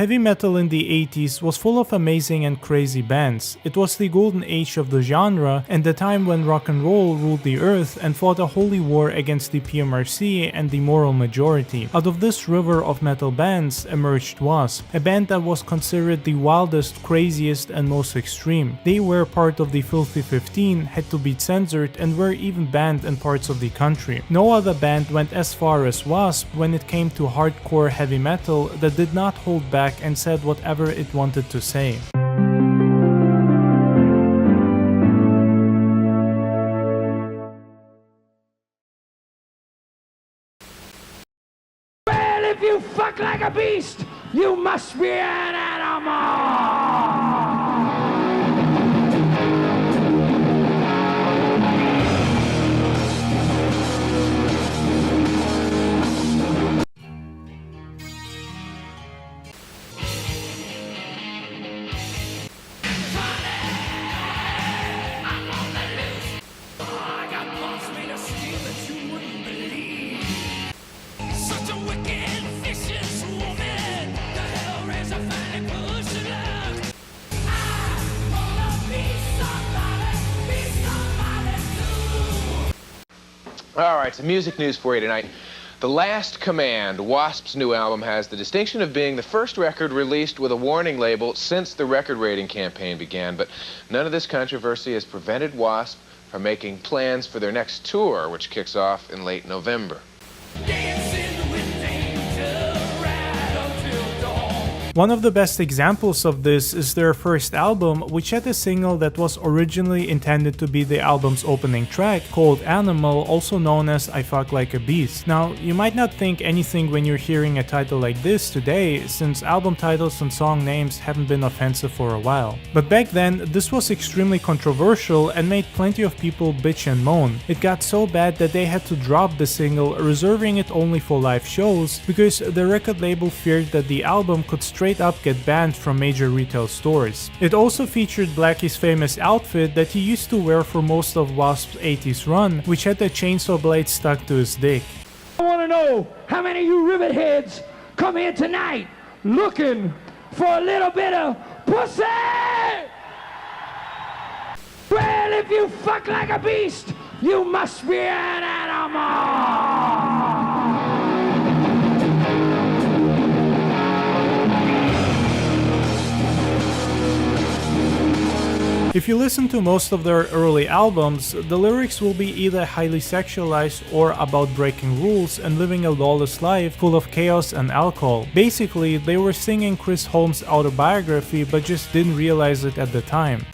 Heavy metal in the 80s was full of amazing and crazy bands. It was the golden age of the genre and the time when rock and roll ruled the earth and fought a holy war against the PMRC and the moral majority. Out of this river of metal bands emerged Wasp, a band that was considered the wildest, craziest, and most extreme. They were part of the Filthy 15, had to be censored, and were even banned in parts of the country. No other band went as far as Wasp when it came to hardcore heavy metal that did not hold back and said whatever it wanted to say. Well, if you fuck like a beast, you must be an animal! All right, some music news for you tonight. The Last Command, Wasp's new album, has the distinction of being the first record released with a warning label since the record rating campaign began, but none of this controversy has prevented Wasp from making plans for their next tour, which kicks off in late November. One of the best examples of this is their first album, which had a single that was originally intended to be the album's opening track, called Animal, also known as I Fuck Like a Beast. Now, you might not think anything when you're hearing a title like this today, since album titles and song names haven't been offensive for a while. But back then, this was extremely controversial and made plenty of people bitch and moan. It got so bad that they had to drop the single, reserving it only for live shows, because the record label feared that the album could straight up get banned from major retail stores. It also featured Blackie's famous outfit that he used to wear for most of Wasp's 80s run, which had a chainsaw blade stuck to his dick. I want to know how many of you rivet heads come here tonight looking for a little bit of pussy? Well, if you fuck like a beast, you must be an animal! If you listen to most of their early albums, the lyrics will be either highly sexualized or about breaking rules and living a lawless life full of chaos and alcohol. Basically, they were singing Chris Holmes' autobiography but just didn't realize it at the time.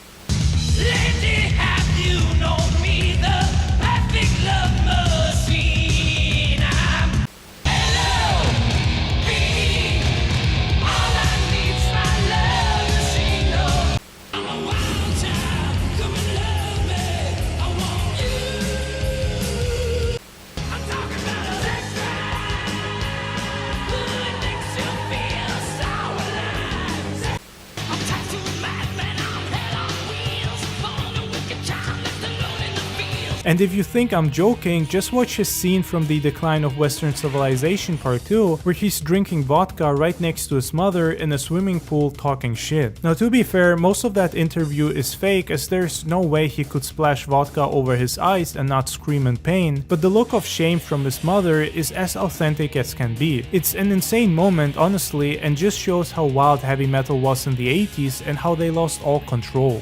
And if you think I'm joking, just watch his scene from The Decline of Western Civilization Part 2, where he's drinking vodka right next to his mother in a swimming pool talking shit. Now, to be fair, most of that interview is fake, as there's no way he could splash vodka over his eyes and not scream in pain, but the look of shame from his mother is as authentic as can be. It's an insane moment, honestly, and just shows how wild heavy metal was in the 80s and how they lost all control.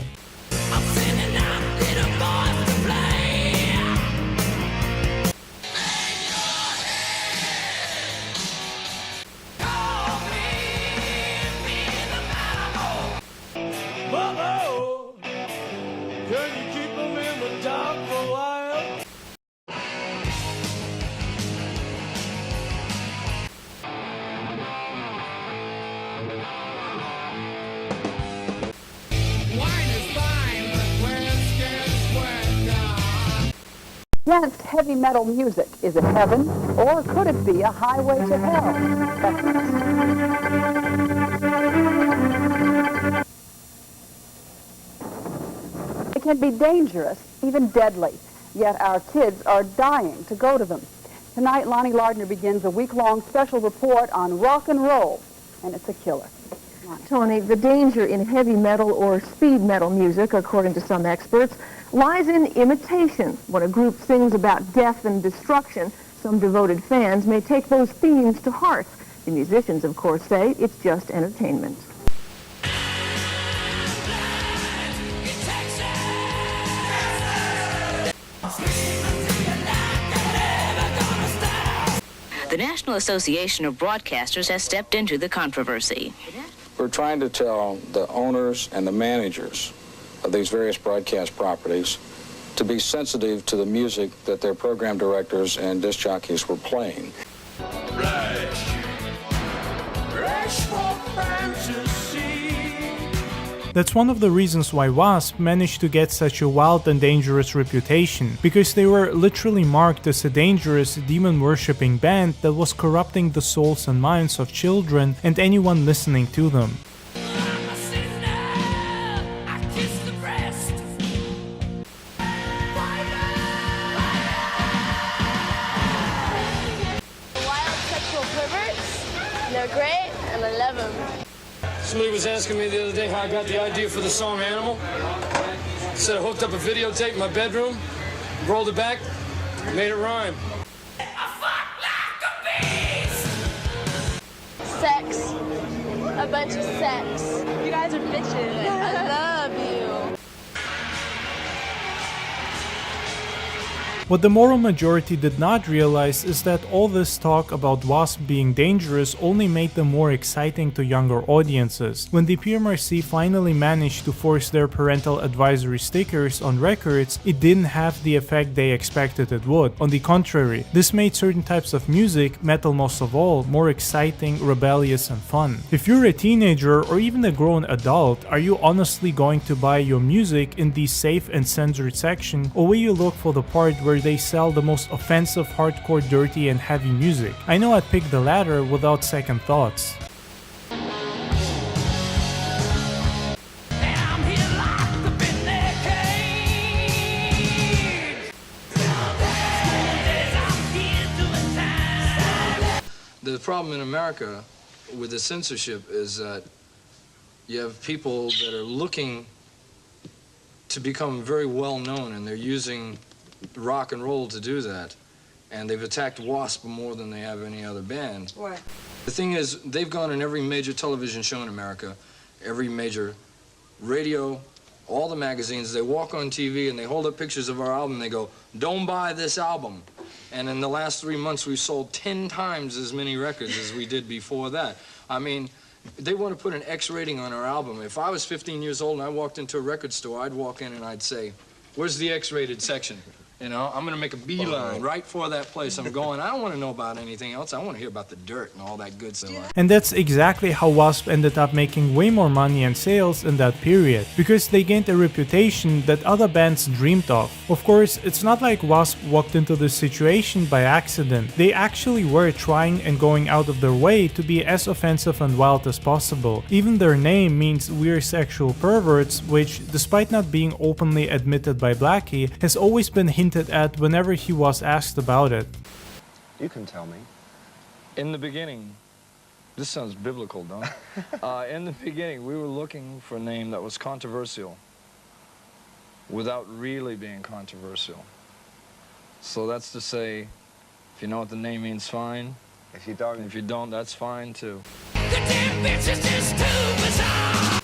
Against heavy metal music, is it heaven, or could it be a highway to hell? It can be dangerous, even deadly, yet our kids are dying to go to them. Tonight, Lonnie Lardner begins a week-long special report on rock and roll. and it's a killer. Tony, the danger in heavy metal or speed metal music, according to some experts, lies in imitation. When a group sings about death and destruction, some devoted fans may take those themes to heart. The musicians, of course, say it's just entertainment. The National Association of Broadcasters has stepped into the controversy. We're trying to tell the owners and the managers of these various broadcast properties to be sensitive to the music that their program directors and disc jockeys were playing. That's one of the reasons why Wasp managed to get such a wild and dangerous reputation, because they were literally marked as a dangerous, demon-worshipping band that was corrupting the souls and minds of children and anyone listening to them. Wild sexual perverts, they're great, and I love them. Somebody was asking me the other day how I got the idea for the song Animal. Said I hooked up a videotape in my bedroom, rolled it back, made it rhyme. Sex. A bunch of sex. You guys are bitches. I love you. What the moral majority did not realize is that all this talk about Wasp being dangerous only made them more exciting to younger audiences. When the PMRC finally managed to force their parental advisory stickers on records, it didn't have the effect they expected it would. On the contrary, this made certain types of music, metal most of all, more exciting, rebellious, and fun. If you're a teenager or even a grown adult, are you honestly going to buy your music in the safe and censored section, or will you look for the part where they sell the most offensive, hardcore, dirty, and heavy music? I know I'd pick the latter without second thoughts. The problem in America with the censorship is that you have people that are looking to become very well known, and they're using rock and roll to do that, and they've attacked Wasp more than they have any other band. Why? The thing is, they've gone in every major television show in America, every major radio, all the magazines. They walk on TV and they hold up pictures of our album and they go, "Don't buy this album." And in the last 3 months, we've sold 10 times as many records as we did before that. I mean, they want to put an X rating on our album. If I was 15 years old and I walked into a record store, I'd walk in and I'd say, "Where's the X-rated section?" You know, I'm going to make a beeline right for that place. I'm going, I don't want to know about anything else. I want to hear about the dirt and all that good stuff. And that's exactly how Wasp ended up making way more money and sales in that period, because they gained a reputation that other bands dreamed of. Of course, it's not like Wasp walked into this situation by accident. They actually were trying and going out of their way to be as offensive and wild as possible. Even their name means we're sexual perverts, which, despite not being openly admitted by Blackie, has always been hinted at whenever he was asked about it. You can tell me. In the beginning, this sounds biblical, don't it? In the beginning, we were looking for a name that was controversial without really being controversial. So that's to say, if you know what the name means, fine. If you don't. If you don't, that's fine too. The damn bitch is just too bizarre.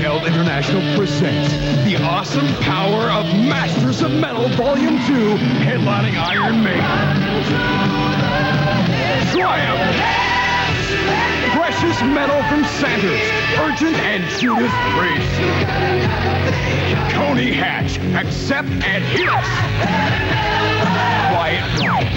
Held International presents the awesome power of Masters of Metal Volume 2, headlining Iron Maiden, Triumph, Precious Metal from Sanders, Urgent and Judas Priest, Coney Hatch, Accept and Heal Us, Quiet Riot,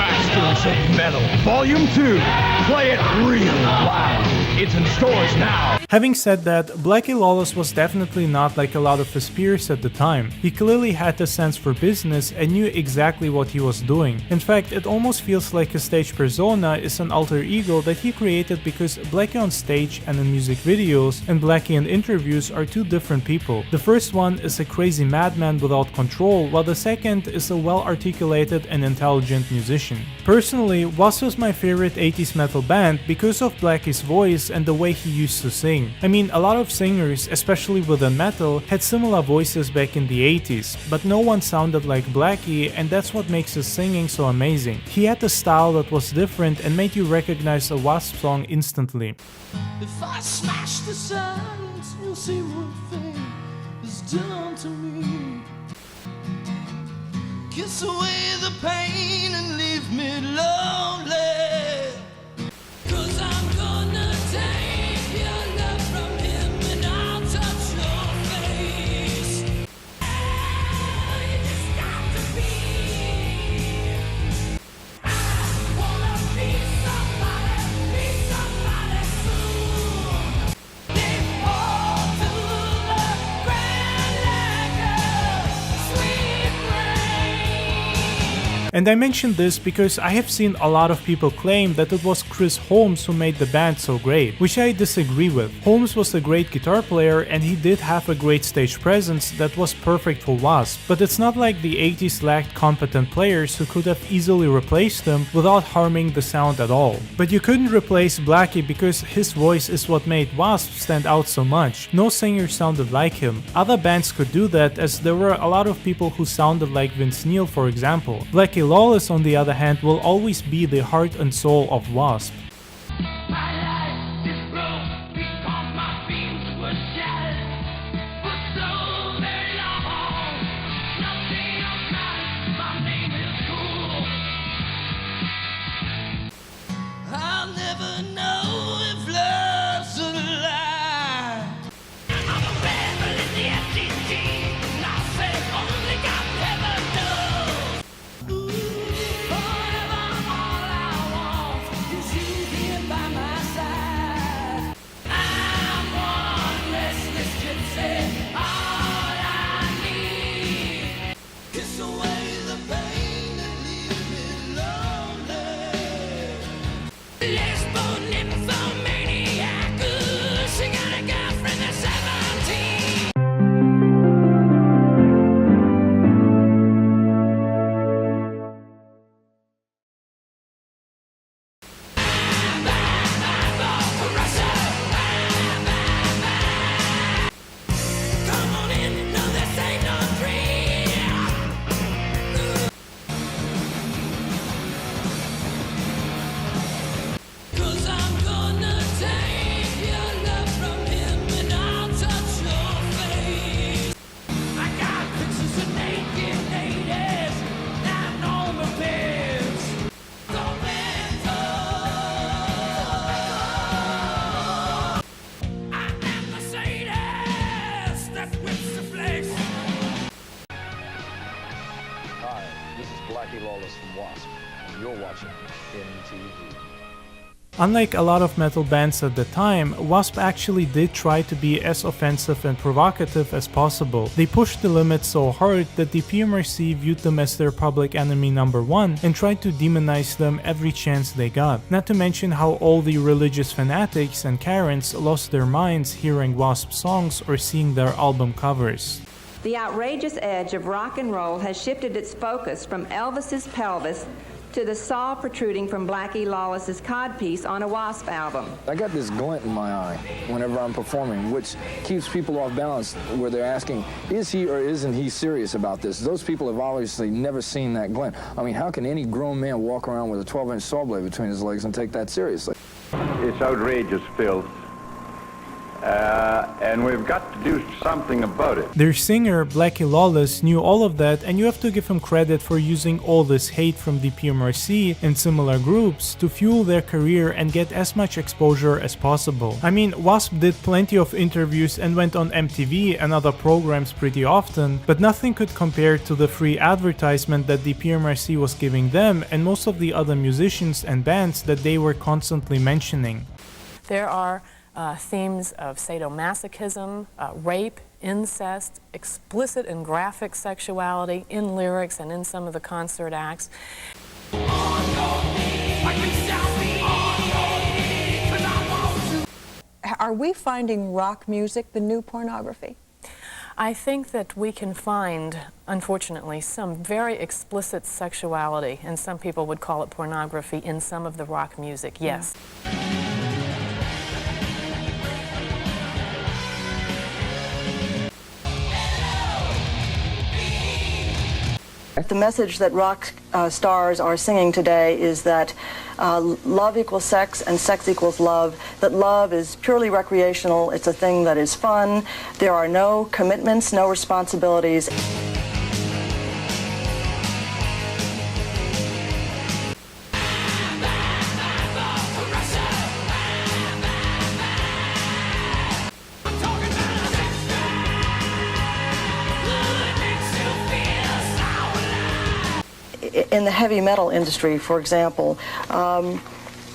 Masters of Metal Volume 2, play it real loud. It's in stores now. Having said that, Blackie Lawless was definitely not like a lot of his peers at the time. He clearly had the sense for business and knew exactly what he was doing. In fact, it almost feels like his stage persona is an alter ego that he created because Blackie on stage and in music videos and Blackie in interviews are two different people. The first one is a crazy madman without control, while the second is a well-articulated and intelligent musician. Personally, Wasp was my favorite 80s metal band because of Blackie's voice and the way he used to sing. I mean, a lot of singers, especially within metal, had similar voices back in the 80s, but no one sounded like Blackie, and that's what makes his singing so amazing. He had a style that was different and made you recognize a Wasp song instantly. If I smash the silence, you'll see what thing is done to me. Kiss away the pain and leave me lonely. 'Cause I'm gonna take your love from him and I'll touch your face. You just got to be. I wanna be somebody soon. They fall to the ground like a sweet rain. And I mention this because I have seen a lot of people claim that it was Chris Holmes who made the band so great, which I disagree with. Holmes was a great guitar player and he did have a great stage presence that was perfect for Wasp, but it's not like the 80s lacked competent players who could have easily replaced them without harming the sound at all. But you couldn't replace Blackie because his voice is what made Wasp stand out so much. No singer sounded like him. Other bands could do that, as there were a lot of people who sounded like Vince Neil, for example. Blackie Lawless, on the other hand, will always be the heart and soul of Wasp. My life is broke because my dreams were shattered for so very long. Nothing of mine, my name is cool. I'll never know if love's a lie. I'm a rebel in the FTG, and I say only God ever knows. Forever all I want is you here by my side. I'm one restless gypsy, all I need. Kiss away the pain and leave me lonely. Lesbo nymphomaniac, she got a girlfriend that's 17. Come on in, no, this ain't no dream. 'Cause I'm gonna take your love from him and I'll touch your face. I got pictures of naked ladies down on the beds. I am Mercedes that whips the flesh. Hi, this is Blackie Lawless from Wasp, and you're watching MTV. Unlike a lot of metal bands at the time, Wasp actually did try to be as offensive and provocative as possible. They pushed the limits so hard that the PMRC viewed them as their public enemy #1 and tried to demonize them every chance they got. Not to mention how all the religious fanatics and Karens lost their minds hearing Wasp songs or seeing their album covers. The outrageous edge of rock and roll has shifted its focus from Elvis's pelvis to the saw protruding from Blackie Lawless's codpiece on a Wasp album. I got this glint in my eye whenever I'm performing, which keeps people off balance where they're asking, is he or isn't he serious about this? Those people have obviously never seen that glint. I mean, how can any grown man walk around with a 12-inch saw blade between his legs and take that seriously? It's outrageous filth. And we've got to do something about it. Their singer, Blackie Lawless, knew all of that, and you have to give him credit for using all this hate from the PMRC and similar groups to fuel their career and get as much exposure as possible. I mean, Wasp did plenty of interviews and went on MTV and other programs pretty often, but nothing could compare to the free advertisement that the PMRC was giving them and most of the other musicians and bands that they were constantly mentioning. There are themes of sadomasochism, rape, incest, explicit and graphic sexuality in lyrics and in some of the concert acts. Are we finding rock music the new pornography? I think that we can find, unfortunately, some very explicit sexuality, and some people would call it pornography, in some of the rock music, yes. The message that rock stars are singing today is that love equals sex and sex equals love, that love is purely recreational, it's a thing that is fun, there are no commitments, no responsibilities. In the heavy metal industry, for example,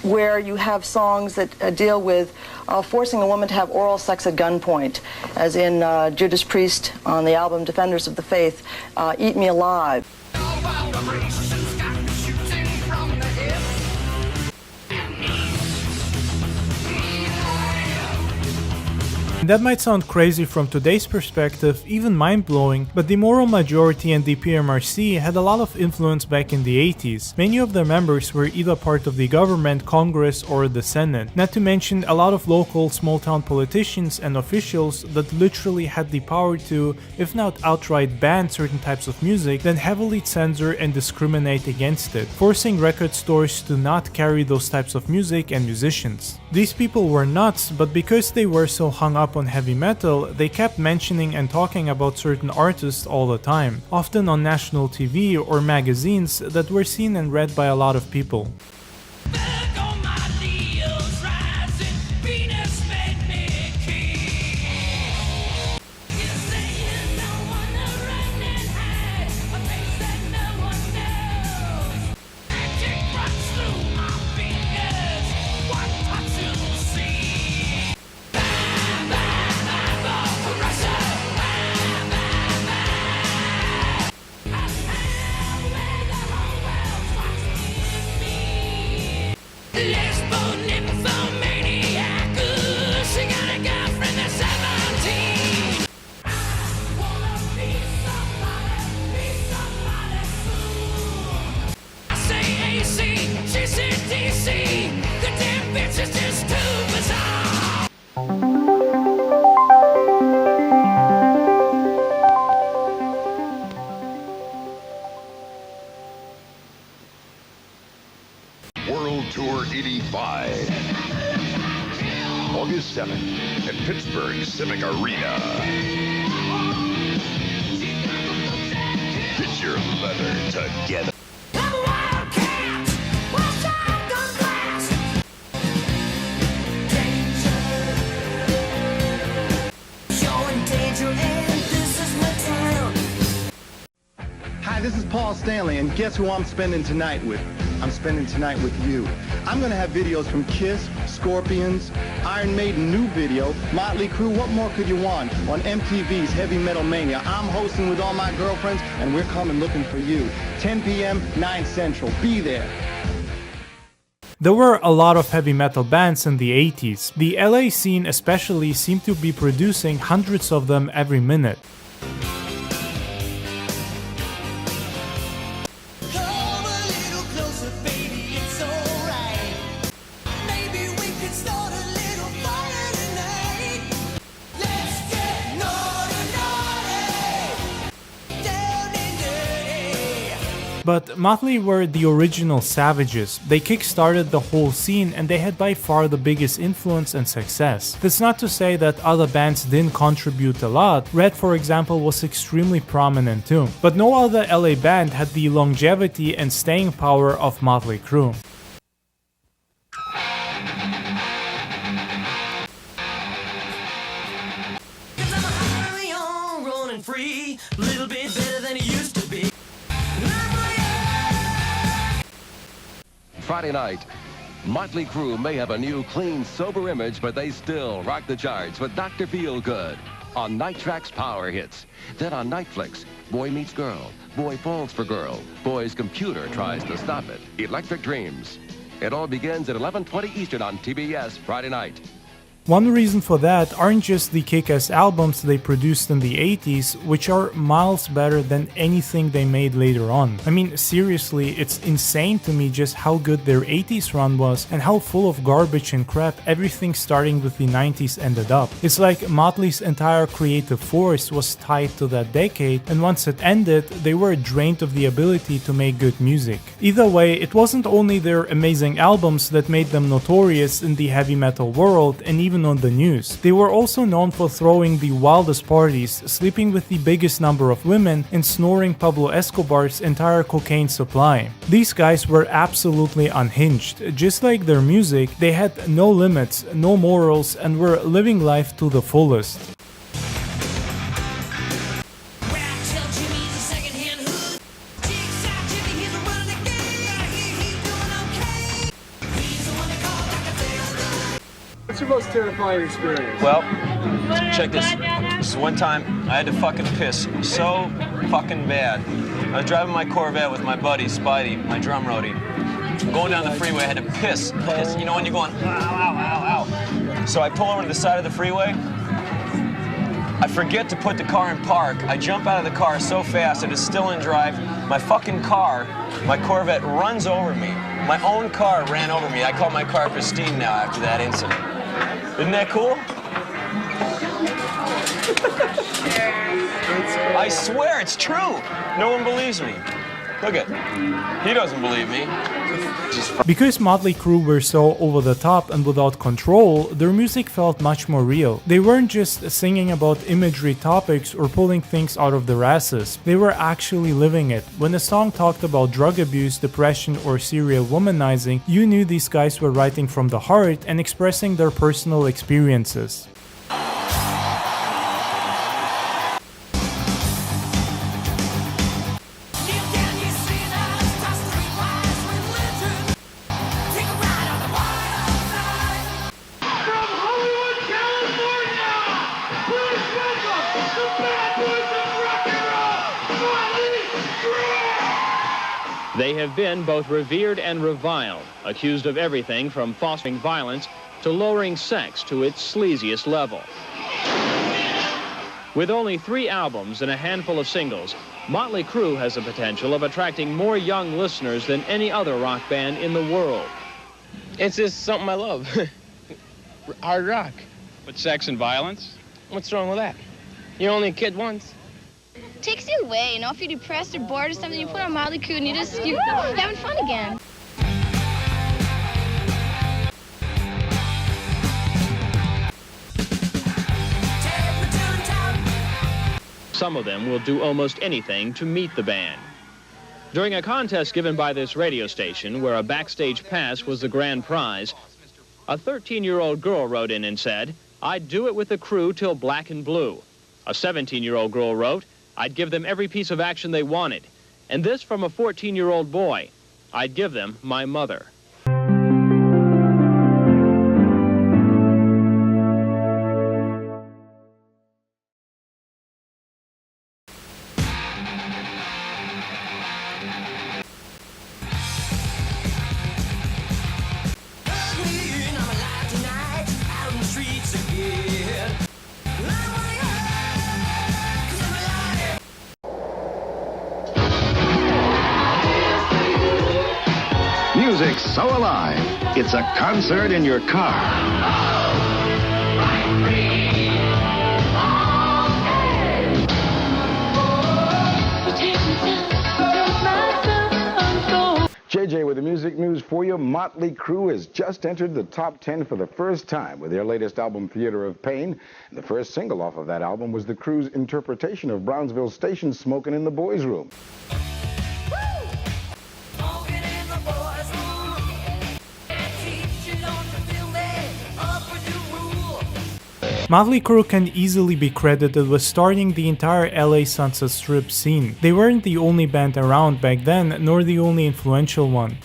where you have songs that deal with forcing a woman to have oral sex at gunpoint, as in Judas Priest on the album Defenders of the Faith, Eat Me Alive. That might sound crazy from today's perspective, even mind-blowing, but the moral majority and the PMRC had a lot of influence back in the 80s. Many of their members were either part of the government, Congress, or the Senate. Not to mention a lot of local small-town politicians and officials that literally had the power to, if not outright ban certain types of music, then heavily censor and discriminate against it, forcing record stores to not carry those types of music and musicians. These people were nuts, but because they were so hung up on heavy metal, they kept mentioning and talking about certain artists all the time, often on national TV or magazines that were seen and read by a lot of people. World Tour 85. August 7th at Pittsburgh Civic Arena. Get your leather together. Hi, this is Paul Stanley, and guess who I'm spending tonight with? I'm spending tonight with you. I'm going to have videos from Kiss, Scorpions, Iron Maiden new video, Motley Crue, what more could you want? On MTV's Heavy Metal Mania. I'm hosting with all my girlfriends, and we're coming looking for you. 10 p.m., 9 Central. Be there. There were a lot of heavy metal bands in the 80s. The LA scene especially seemed to be producing hundreds of them every minute. But Motley were the original savages. They kick-started the whole scene and they had by far the biggest influence and success. That's not to say that other bands didn't contribute a lot. Red, for example, was extremely prominent too. But no other LA band had the longevity and staying power of Motley Crue. Friday night, Motley Crue may have a new, clean, sober image, but they still rock the charts with Dr. Feelgood on Night Track's Power Hits. Then on Nightflix, Boy Meets Girl, Boy Falls for Girl, Boy's Computer Tries to Stop It, Electric Dreams. It all begins at 11:20 Eastern on TBS Friday night. One reason for that aren't just the kick-ass albums they produced in the 80s, which are miles better than anything they made later on. I mean, seriously, it's insane to me just how good their 80s run was and how full of garbage and crap everything starting with the 90s ended up. It's like Motley's entire creative force was tied to that decade, and once it ended, they were drained of the ability to make good music. Either way, it wasn't only their amazing albums that made them notorious in the heavy metal world and even on the news. They were also known for throwing the wildest parties, sleeping with the biggest number of women, and snoring Pablo Escobar's entire cocaine supply. These guys were absolutely unhinged. Just like their music, they had no limits, no morals, and were living life to the fullest. What's your most terrifying experience? Well, check this. This one time I had to fucking piss so fucking bad. I was driving my Corvette with my buddy Spidey, my drum roadie. Going down the freeway, I had to piss. You know when you're going, ow, ow, ow, ow. So I pull over to the side of the freeway. I forget to put the car in park. I jump out of the car so fast that it's still in drive. My fucking car, my Corvette, runs over me. My own car ran over me. I call my car pristine now after that incident. Isn't that cool? I swear it's true. No one believes me. Look at, he doesn't believe me. Because Motley Crue were so over the top and without control, their music felt much more real. They weren't just singing about imagery topics or pulling things out of their asses. They were actually living it. When a song talked about drug abuse, depression, or serial womanizing, you knew these guys were writing from the heart and expressing their personal experiences. They have been both revered and reviled, accused of everything from fostering violence to lowering sex to its sleaziest level. With only 3 albums and a handful of singles, Motley Crue has the potential of attracting more young listeners than any other rock band in the world. It's just something I love. Hard rock. But sex and violence? What's wrong with that? You're only a kid once. Takes you away, you know, if you're depressed or bored or something, you put on Motley Crue and you're having fun again. Some of them will do almost anything to meet the band. During a contest given by this radio station, where a backstage pass was the grand prize, a 13-year-old girl wrote in and said, "I'd do it with the Crue till black and blue." A 17-year-old girl wrote, "I'd give them every piece of action they wanted." And this from a 14-year-old boy, "I'd give them my mother." Music's so alive, it's a concert in your car. JJ with the music news for you. Motley Crue has just entered the top 10 for the first time with their latest album, Theater of Pain. And the first single off of that album was the Crue's interpretation of Brownsville Station's Smoking in the Boys' Room. Motley Crue can easily be credited with starting the entire LA Sunset Strip scene. They weren't the only band around back then, nor the only influential one.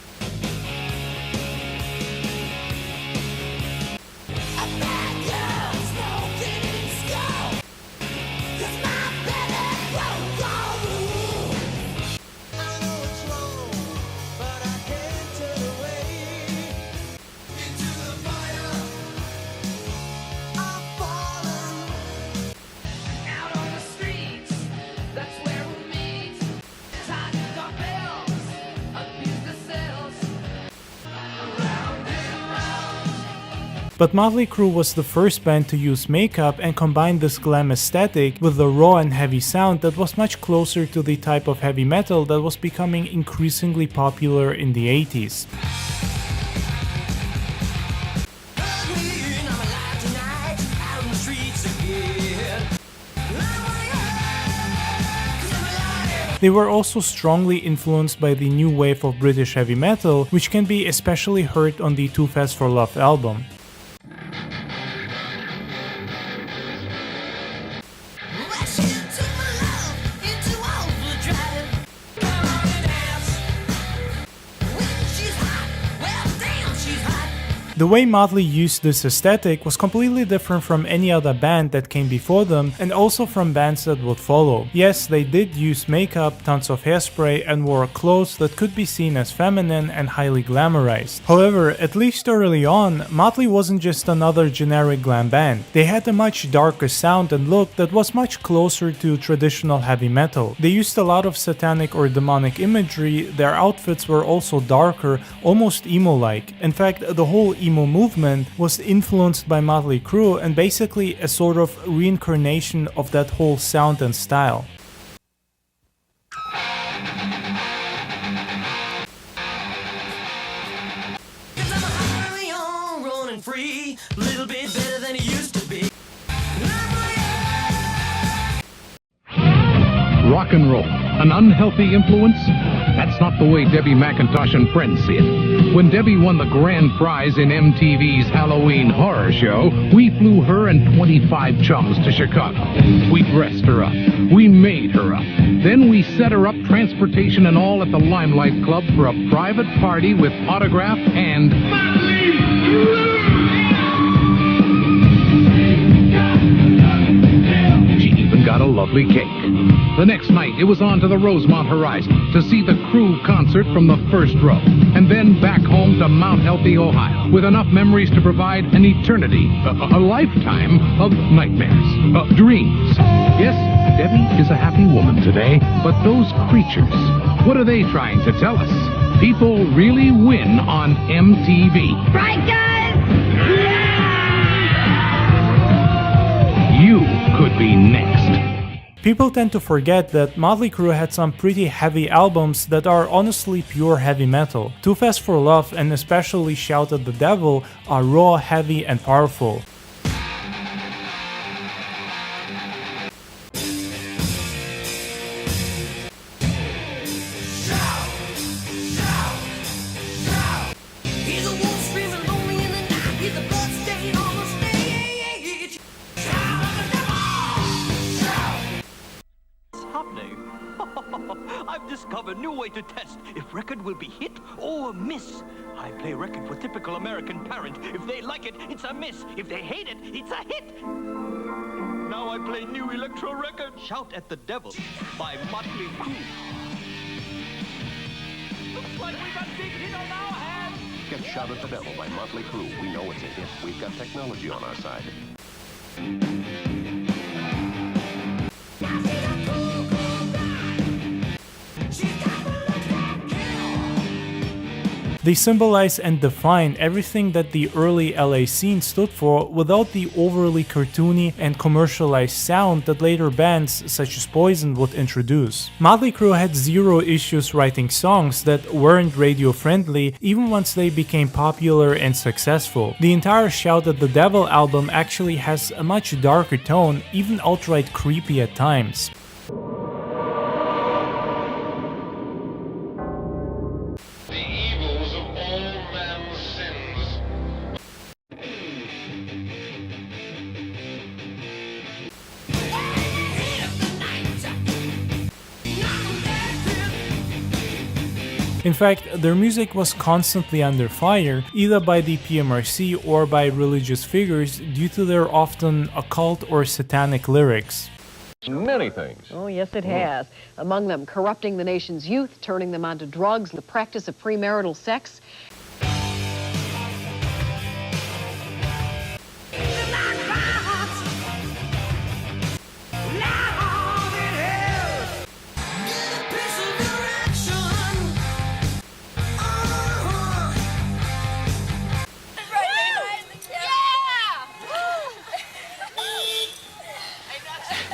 But Motley Crue was the first band to use makeup and combine this glam aesthetic with the raw and heavy sound that was much closer to the type of heavy metal that was becoming increasingly popular in the 80s. They were also strongly influenced by the new wave of British heavy metal, which can be especially heard on the Too Fast for Love album. The way Motley used this aesthetic was completely different from any other band that came before them, and also from bands that would follow. Yes, they did use makeup, tons of hairspray, and wore clothes that could be seen as feminine and highly glamorized. However, at least early on, Motley wasn't just another generic glam band. They had a much darker sound and look that was much closer to traditional heavy metal. They used a lot of satanic or demonic imagery. Their outfits were also darker, almost emo-like. In fact, the whole emo movement was influenced by Motley Crue and basically a sort of reincarnation of that whole sound and style. Rock and roll, an unhealthy influence? That's not the way Debbie McIntosh and friends see it. When Debbie won the grand prize in MTV's Halloween horror show, we flew her and 25 chums to Chicago. We dressed her up. We made her up. Then we set her up, transportation and all, at the Limelight Club for a private party with autograph and... She even got a lovely cake. The next night, it was on to the Rosemont Horizon to see the Crue concert from the first row, and then back home to Mount Healthy, Ohio, with enough memories to provide an eternity, a lifetime of nightmares, dreams. Yes, Debbie is a happy woman today, but those creatures, what are they trying to tell us? People really win on MTV. Right, guys? You could be next. People tend to forget that Motley Crue had some pretty heavy albums that are honestly pure heavy metal. Too Fast for Love and especially Shout at the Devil are raw, heavy, and powerful. I've discovered a new way to test if record will be hit or miss. I play record for typical American parent. If they like it, it's a miss. If they hate it, it's a hit. Now I play new electro record, Shout at the Devil by Motley Crue. Looks like we got big hit on our hands. Get Shout at the Devil by Motley Crue. We know it's a hit. We've got technology on our side. They symbolize and define everything that the early LA scene stood for without the overly cartoony and commercialized sound that later bands such as Poison would introduce. Motley Crue had zero issues writing songs that weren't radio friendly even once they became popular and successful. The entire Shout at the Devil album actually has a much darker tone, even outright creepy at times. In fact, their music was constantly under fire, either by the PMRC or by religious figures due to their often occult or satanic lyrics. Many things. Oh, yes, it has. Among them, corrupting the nation's youth, turning them onto drugs, the practice of premarital sex.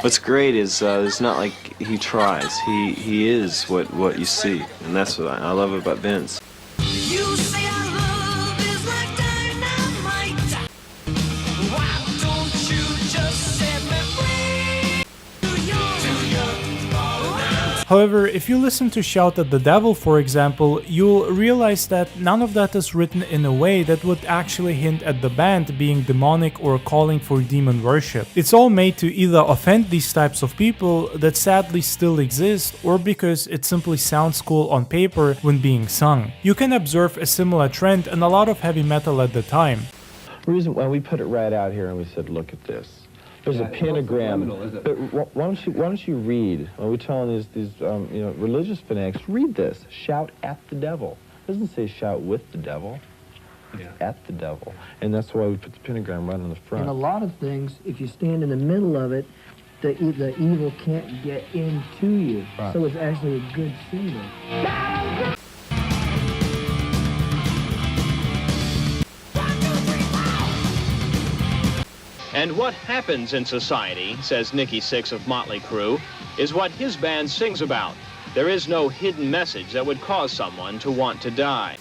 What's great is it's not like he tries. He is what you see, and that's what I love about Vince. You say our love is like dynamite. Why don't you just set me free? However, if you listen to Shout at the Devil, for example, you'll realize that none of that is written in a way that would actually hint at the band being demonic or calling for demon worship. It's all made to either offend these types of people that sadly still exist, or because it simply sounds cool on paper when being sung. You can observe a similar trend in a lot of heavy metal at the time. The reason why we put it right out here and we said, look at this. There's a pentagram. But why don't you read? When we're telling these religious fanatics, read this. Shout at the devil. It doesn't say shout with the devil. It's at the devil. And that's why we put the pentagram right on the front. And a lot of things, if you stand in the middle of it, the evil can't get into you. Right. So it's actually a good symbol. And what happens in society, says Nicky Sixx of Motley Crue, is what his band sings about. There is no hidden message that would cause someone to want to die.